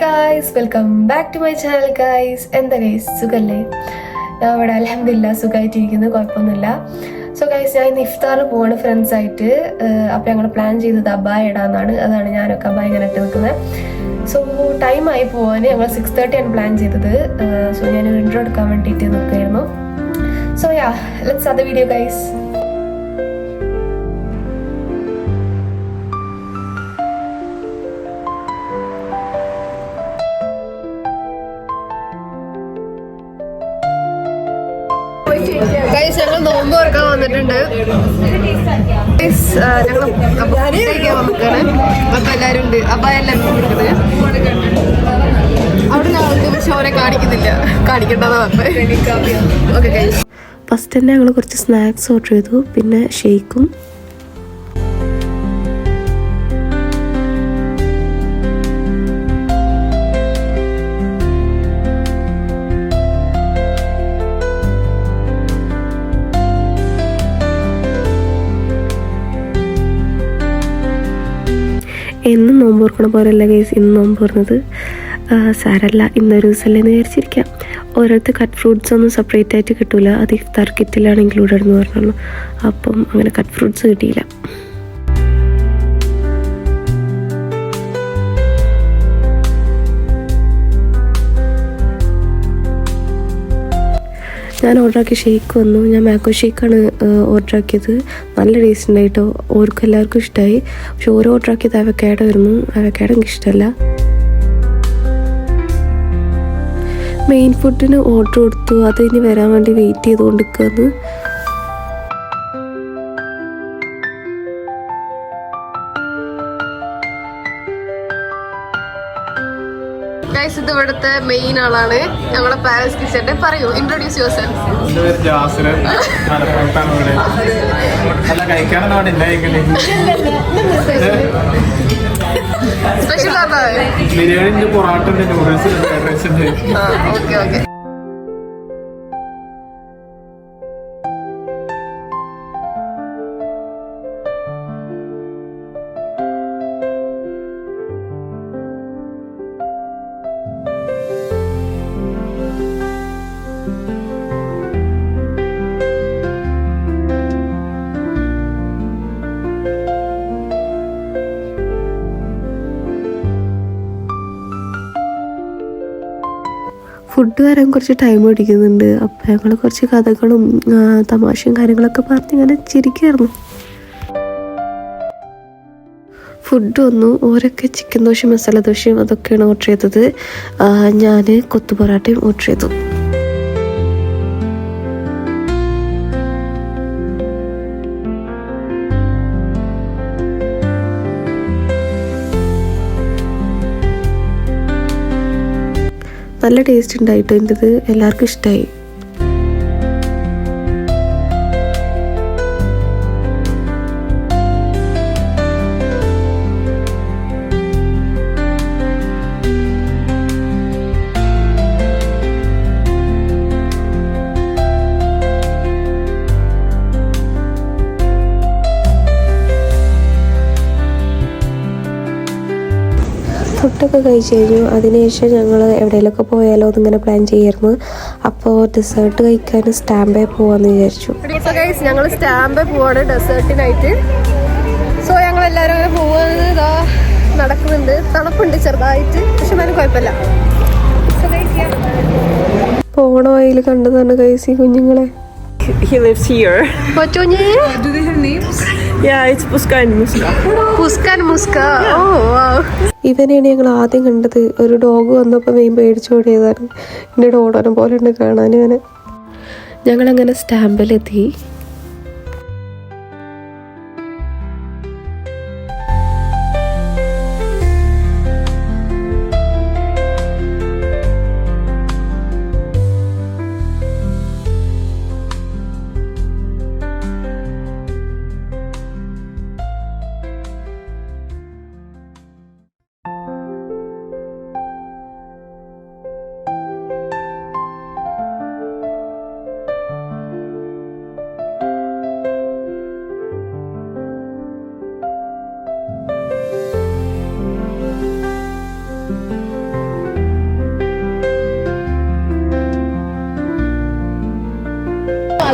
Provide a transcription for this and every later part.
Guys, welcome back to my channel guys. എന്താ guys, സുഖല്ലേ? ഞാൻ ഇവിടെ അൽഹംദുലില്ലാ സുഖമായിട്ടിരിക്കുന്നു, കുഴപ്പമൊന്നുമില്ല. സോ ഗൈസ്, ഞാൻ ഇന്ന് ഇഫ്താറിന് പോവാണ് ഫ്രണ്ട്സായിട്ട്. അപ്പോൾ ഞങ്ങൾ പ്ലാൻ ചെയ്തത് അബായ ഇടാന്നാണ്. അതാണ് ഞാനൊക്കെ അബായ ഇങ്ങനെ ഇട്ട് നിൽക്കുന്നത്. സോ ടൈമായി പോവാൻ. ഞങ്ങൾ 6:30 ആണ് പ്ലാൻ ചെയ്തത്. സോ ഞാനൊരു ഇൻട്രോ എടുക്കാൻ വേണ്ടിയിട്ട് നിൽക്കുകയായിരുന്നു. So yeah, let's start the video guys. ഞങ്ങൾ നോമ്പ് തുറക്കാൻ വന്നിട്ടുണ്ട്. ഞങ്ങൾ വന്നിട്ടാണ്. അപ്പൊ എല്ലാരും ഉണ്ട്. അബായെല്ലാം കൊടുക്കുന്നത് അവിടെ ഞങ്ങൾക്ക് പക്ഷെ അവരെ കാണിക്കണ്ടെന്ന് പറഞ്ഞത്. ഓക്കെ ഗൈസ്, ഫസ്റ്റ് തന്നെ ഞങ്ങൾ കുറച്ച് സ്നാക്സ് ഓർഡർ ചെയ്തു, പിന്നെ ഷേക്കും. എന്നും നോമ്പ് തുറക്കണ പോലെയല്ല ഗൈസ് ഇന്ന് നോമ്പ് തുറന്നത്. സാരല്ല, ഇന്നൊരു ദിവസമല്ലേ എന്ന് വിചാരിച്ചിരിക്കാം. ഓരോരുത്തർ കട്ട് ഫ്രൂട്ട്സ് ഒന്നും സെപ്പറേറ്റ് ആയിട്ട് കിട്ടില്ല. അത് ഇഫ്താർ കിറ്റിലാണ് ഇൻക്ലൂഡഡ് എന്ന് പറഞ്ഞുള്ളൂ. അപ്പം അങ്ങനെ കട്ട് ഫ്രൂട്ട്സ് കിട്ടിയില്ല. ഞാൻ ഓർഡറാക്കിയ ഷേക്ക് വന്നു. ഞാൻ മാംഗോ ഷേക്കാണ് ഓർഡറാക്കിയത്. നല്ല ടേസ്റ്റ് ഉണ്ടായിട്ടോ. ഓർക്കും എല്ലാവർക്കും ഇഷ്ടമായി. പക്ഷെ ഓരോ ഓർഡറാക്കിയത് അവക്കാഡോ ആയിരുന്നു. അവക്കാഡോ എനിക്ക് ഇഷ്ടമല്ല. മെയിൻ ഫുഡിന് ഓർഡർ കൊടുത്തു. അത് ഇനി വരാൻ വേണ്ടി വെയിറ്റ് ചെയ്തുകൊണ്ടിരിക്കുകയെന്ന്. ഗൈസ്, ഇത് ഇവിടുത്തെ മെയിൻ ആളാണ്, ഞങ്ങളുടെ പാരൻസ് കിച്ചന്റെ. പറയൂ, ഇൻട്രോഡ്യൂസ് യുവർ സെൽഫ്. എൻ്റെ പേര് ജാസിർ, മലപ്പുറത്താണ് ഇവിടെ. അല്ല, കഴിക്കാനൊന്നും സ്പെഷ്യൽ ബിരിയാണി ഉണ്ട്, പൊറാട്ട ഉണ്ട്, നൂഡിൽസ് ഉണ്ട്, ഫ്രൈഡ് റൈസ് ഉണ്ട്. Okay okay. ഫുഡ് വരാൻ കുറച്ച് ടൈം പിടിക്കുന്നുണ്ട്. അപ്പം ഞങ്ങൾ കുറച്ച് കഥകളും തമാശയും കാര്യങ്ങളൊക്കെ പറഞ്ഞ് ഇങ്ങനെ ചിരിക്കായിരുന്നു. ഫുഡ് വന്നു. ഓരൊക്കെ ചിക്കൻ ദോശയും മസാല ദോശയും അതൊക്കെയാണ് ഓർഡർ ചെയ്തത്. ഞാൻ കൊത്തു പൊറാട്ടയും ഓർഡർ ചെയ്തു. നല്ല ടേസ്റ്റ് ഉണ്ടായിട്ടോ. എൻ്റെത് എല്ലാവർക്കും ഇഷ്ടമായി. ഫുഡൊക്കെ കഴിച്ച് കഴിഞ്ഞു. അതിനുശേഷം ഞങ്ങൾ എവിടെയെങ്കിലുമൊക്കെ പോയാലോ എന്നിങ്ങനെ പ്ലാൻ ചെയ്യായിരുന്നു. അപ്പോൾ ഡെസേർട്ട് കഴിക്കാൻ സ്റ്റാമ്പേ പോവാന്ന് വിചാരിച്ചു. ഞങ്ങൾ സ്റ്റാമ്പേ പോവാണ് ഡെസേർട്ടിനായിട്ട്. സോ ഞങ്ങൾ എല്ലാവരും അങ്ങനെ പോകുന്നത് ഇതാ നടക്കുന്നുണ്ട്. തണുപ്പുണ്ട് ചെറുതായിട്ട്, പക്ഷെ എന്നാലും കുഴപ്പമില്ല. പോണ വഴിയിൽ കണ്ടതാണ് ഗൈസ് ഈ കുഞ്ഞുങ്ങളെ. He lives here. Do they have names? Yeah, it's Puska and Muska. Muska. Oh, wow. ഇവനെയാണ് ഞങ്ങൾ ആദ്യം കണ്ടത്. ഒരു ഡോഗ് വന്നപ്പോൾ മെയിൻ പേടിച്ചോടിയതാണ്. എൻ്റെ ഡോഡനെ പോലെ ഉണ്ട് കാണാൻ ഇവനെ. ഞങ്ങളങ്ങനെ സ്റ്റാമ്പിലെത്തി.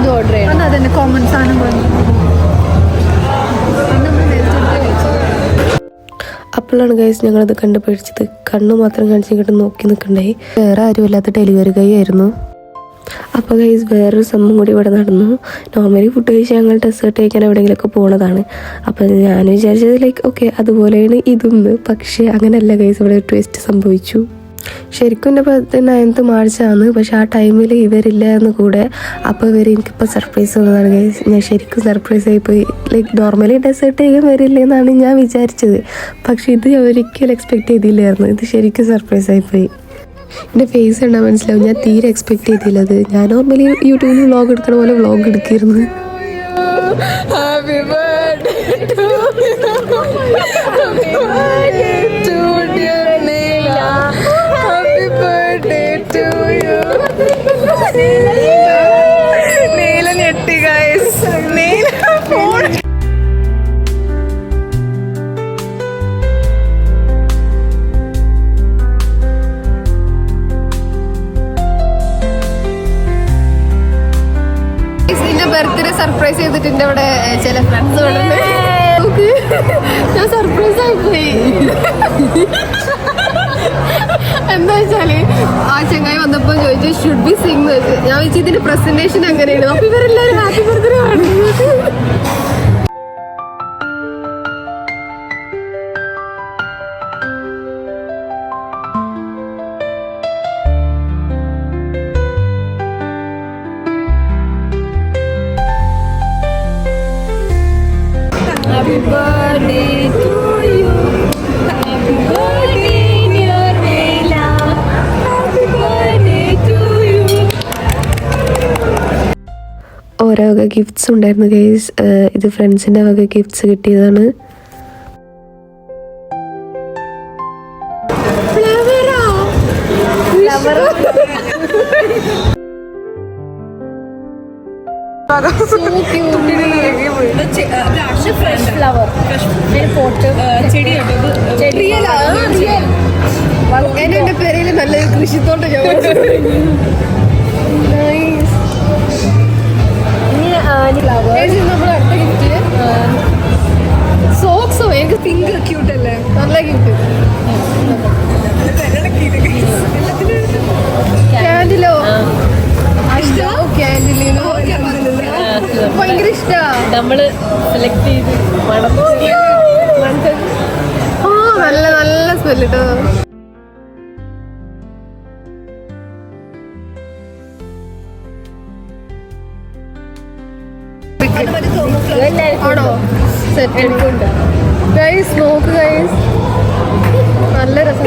പുഡിംഗ് ഓർഡർ ചെയ്യണം. അതന്നെ കോമൺ സാധനം പോലെ. അപ്പോഴാണ് ഗൈസ് ഞങ്ങളത് കണ്ടുപിടിച്ചത്. കണ്ണു മാത്രം കാണിച്ചിട്ട് നോക്കി നിൽക്കണ്ടായി. വേറെ ആരുമില്ലാത്ത ഡെലിവറി ഗൈ ആയിരുന്നു. അപ്പോൾ ഗൈസ് വേറൊരു സംഭവം കൂടി ഇവിടെ നടന്നു. നോർമലി ഫുഡ് കഴിച്ച് ഞങ്ങൾ ഡെസേർട്ട് കഴിക്കാൻ എവിടെയെങ്കിലുമൊക്കെ പോണതാണ്. അപ്പോൾ ഞാൻ വിചാരിച്ചത് ലൈക്ക് ഓക്കെ അതുപോലെയാണ് ഇതൊന്ന്. പക്ഷേ അങ്ങനെയല്ല ഗൈസ്, ഇവിടെ ട്വിസ്റ്റ് സംഭവിച്ചു. ശരിക്കും എൻ്റെ 9th മാർച്ചാണ്, പക്ഷെ ആ ടൈമിൽ ഇവരില്ല എന്ന് കൂടെ. അപ്പോൾ ഇവർ എനിക്കിപ്പോൾ സർപ്രൈസ് തന്നതാണ് ഗൈസ്. ഞാൻ ശരിക്കും സർപ്രൈസ് ആയിപ്പോയി. ലൈക്ക് നോർമലി ഡെസേർട്ട് ചെയ്യാൻ വരില്ല എന്നാണ് ഞാൻ വിചാരിച്ചത്, പക്ഷെ ഇത് ഒരിക്കലും എക്സ്പെക്ട് ചെയ്തില്ലായിരുന്നു. ഇത് ശരിക്കും സർപ്രൈസ് ആയിപ്പോയി. എൻ്റെ ഫേസ് കണ്ടാൽ മനസ്സിലാവും, ഞാൻ തീരെ എക്സ്പെക്ട് ചെയ്തില്ലത്. ഞാൻ നോർമലി യൂട്യൂബിൽ വ്ളോഗ് എടുക്കണ പോലെ വ്ളോഗ് എടുക്കിയിരുന്നു. ബർത്ത്ഡേ സർപ്രൈസ് ചെയ്തിട്ട് എൻ്റെ അവിടെ ചില ഫ്രണ്ട്സ് ഞാൻ സർപ്രൈസ് ആയിപ്പോയി. എന്താ വെച്ചാല് ആ ചങ്ങായി വന്നപ്പോ ചോദിച്ചു ഷുഡ് ബി സിംഗ് എന്ന് വെച്ചു. ഞാൻ വെച്ചു ഇതിന്റെ പ്രസന്റേഷൻ എങ്ങനെയാണ്. അപ്പൊ ഇവരെല്ലാരും ഹാപ്പി ബർത്ത്ഡേ പാടുന്നത്. Happy birthday to you. Happy birthday dear Leila. Happy birthday to you. ഓരോ വക ഗിഫ്റ്റ്സ് ഉണ്ടായിരുന്നു ഗൈസ്. ഇത് ഫ്രണ്ട്സിൻ്റെ വക ഗിഫ്റ്റ്സ് കിട്ടിയതാണ്. ഫ്രഷ് ഫ്ലവർ എന്റെ പേരിൽ നല്ലൊരു കൃഷിത്തോട്ടം. നമ്മുടെ അടുത്ത ഗിഫ്റ്റ് സോക്സോ. എനിക്ക് പിങ്ക് ക്യൂട്ട് അല്ലേ, നല്ല ഗിഫ്റ്റ്. ക്യാൻഡിലോ ഭയങ്കര ഇഷ്ടമാണ്. നമ്മള് സെലക്ട് ചെയ്ത് നല്ല നല്ല സ്മെല്ല് കേട്ടോ. ആണോ സെറ്റ് ഗൈസ്, നോക്ക് ഗൈസ്, നല്ല രസം.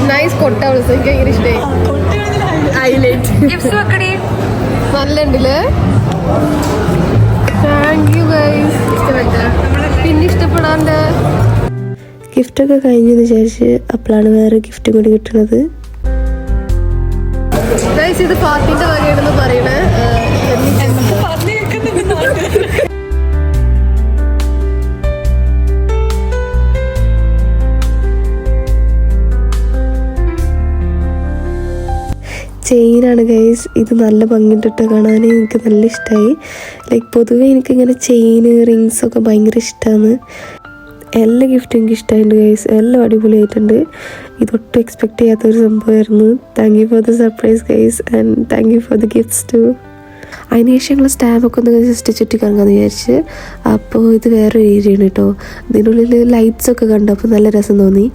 നൈസ് കൊട്ട വിളിച്ചു, എനിക്ക് ഭയങ്കര ഇഷ്ടമായി. നല്ല ഉണ്ടല്ലേ. Thank you guys. ഇഷ്ടപ്പെട്ട പിന്നെ ഇഷ്ടപ്പെടാണ്ട് ഗിഫ്റ്റൊക്കെ കഴിഞ്ഞെന്ന് വിചാരിച്ച് അപ്പോഴാണ് വേറെ ഗിഫ്റ്റും കൂടി കിട്ടുന്നത്. ഗൈസ് ഇത് പാർട്ടിന്റെ വകയാണെന്ന് പറയണേ. ചെയിനാണ് ഗൈസ്. ഇത് നല്ല ഭംഗിയിട്ടിട്ട് കാണാൻ എനിക്ക് നല്ല ഇഷ്ടമായി. ലൈക്ക് പൊതുവേ എനിക്കിങ്ങനെ ചെയിന് റിങ്സൊക്കെ ഭയങ്കര ഇഷ്ടമാണ്. എല്ലാ ഗിഫ്റ്റും എനിക്ക് ഇഷ്ടമായിട്ടുണ്ട് ഗൈസ്, എല്ലാം അടിപൊളിയായിട്ടുണ്ട്. ഇതൊട്ടും എക്സ്പെക്ട് ചെയ്യാത്തൊരു സംഭവമായിരുന്നു. Thank you for the surprise guys and thank you for the gifts too. അതിനുശേഷം ഞങ്ങൾ സ്റ്റാമ്പൊക്കെ ഒന്ന് ജസ്റ്റ് ചുറ്റി കറങ്ങാമെന്ന് വിചാരിച്ച്. അപ്പോൾ ഇത് വേറൊരു ഏരിയയാണ് കേട്ടോ. ഇതിനുള്ളിൽ ലൈറ്റ്സൊക്കെ കണ്ടു, അപ്പോൾ നല്ല രസം തോന്നി.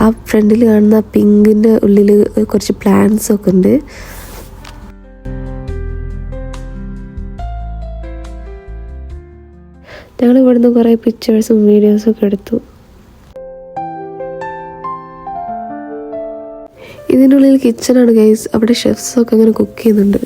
ആ ഫ്രണ്ടിൽ കാണുന്ന പിങ്കിൻ്റെ ഉള്ളിൽ കുറച്ച് പ്ലാന്റ്സൊക്കെ ഉണ്ട്. ഞങ്ങൾ ഇവിടുന്ന് കുറേ പിക്ചേഴ്സും വീഡിയോസൊക്കെ എടുത്തു. ഇതിനുള്ളിൽ കിച്ചണാണ് ഗൈസ്. അവിടെ ഷെഫ്സൊക്കെ അങ്ങനെ കുക്ക് ചെയ്യുന്നുണ്ട്.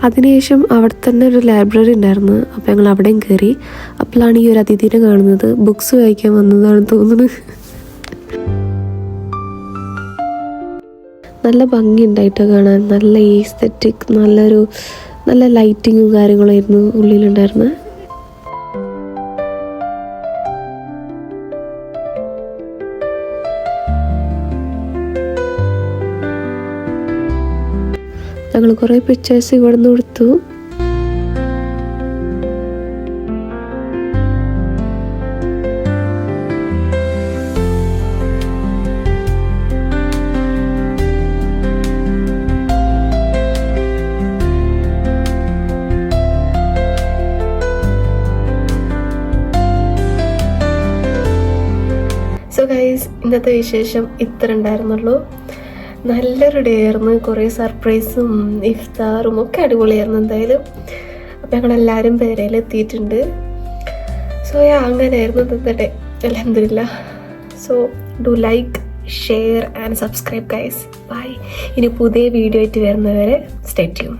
അതിനുശേഷം അവിടെ തന്നെ ഒരു ലൈബ്രറി ഉണ്ടായിരുന്നു. അപ്പോൾ ഞങ്ങൾ അവിടെയും കയറി. അപ്പോഴാണ് ഈ ഒരു അതിഥിനെ കാണുന്നത്. ബുക്സ് വായിക്കാൻ വന്നതാണെന്ന് തോന്നുന്നത്. നല്ല ഭംഗിയുണ്ടായിട്ട് കാണാൻ, നല്ല ഈസ്തെറ്റിക്, നല്ല ലൈറ്റിങ്ങും കാര്യങ്ങളായിരുന്നു ഉള്ളിലുണ്ടായിരുന്നത്. ഞങ്ങൾ കുറേ പിക്ചേഴ്സ് ഇവിടെ നിന്ന് എടുത്തു. സോ ഗൈസ്, ഇന്നത്തെ വിശേഷം ഇത്ര ഉണ്ടായിരുന്നുള്ളൂ. നല്ലൊരു ഡേ ആയിരുന്നു. കുറേ സർപ്രൈസും ഇഫ്താറും ഒക്കെ അടിപൊളിയായിരുന്നു എന്തായാലും. അപ്പം ഞങ്ങളെല്ലാവരും പേരയിലെത്തിയിട്ടുണ്ട്. സോ അങ്ങനെയായിരുന്നു ഇന്നത്തെ ഡേ. അൽഹംദുലില്ലാഹ്. So do like, share and subscribe guys. Bye. ഇനി പുതിയ വീഡിയോ ആയിട്ട് വരുന്നവരെ സ്റ്റേ ട്യൂൺ.